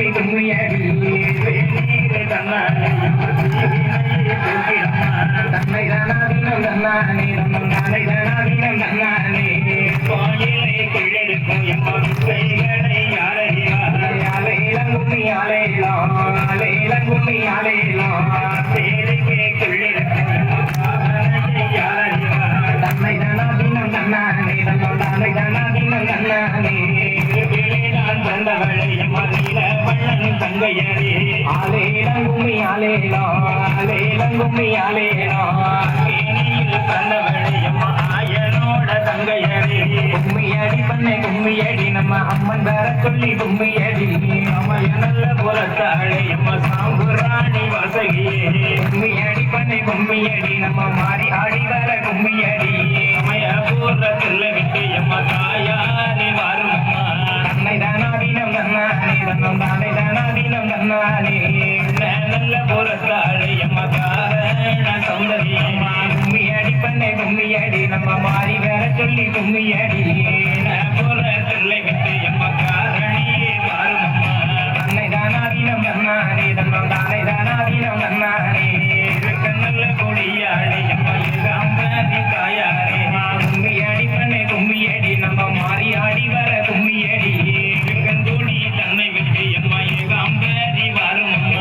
சொல்லி கும்மியடி தன்னை தானாதீனம் தன்னானே நம்ம நாளை தானாதீனம் தன்னானே கோயிலை கொள்ளெடுக்கும் கைகளை அலையிலங்கும்மி அலையிலாம் அலையிலங்கும்மி அலையிலாம் சேருக்கே கொள்ளெடுக்கும் தன்னை தானாதீனம் தன்னானே நம்ம நாளை தானாதீனம் தன்னானே தங்கையரே ஆலேலங்கும்மி ஆலேலாம் ஆலேலங்கும்மி ஆலேலாம் ஆயனோட தங்கையரே கும்மியடி பண்ணை கும்மியடி நம்ம அம்மன் வேற சொல்லி கும்மியடி அம்மைய நல்ல புறத்தாளே அம்மா சாம்புராணி வசகியே கும்மியடி பண்ணை கும்மியடி நம்ம மாறி ஆடி வர கும்மியடி அம்மைய பூர்வத்தில் விட்டு அம்மா தாயாரி மாறும் தன்னை தானாதீனம் தன்னானே தன்னம் தானே தானாதீனம் தன்னானே நல்ல புறத்தாளே அம்மா காரண சௌந்தரியம்மா கும்மியடி பண்ணை கும்மியடி நம்ம மாறி வேற சொல்லி கும்மியடி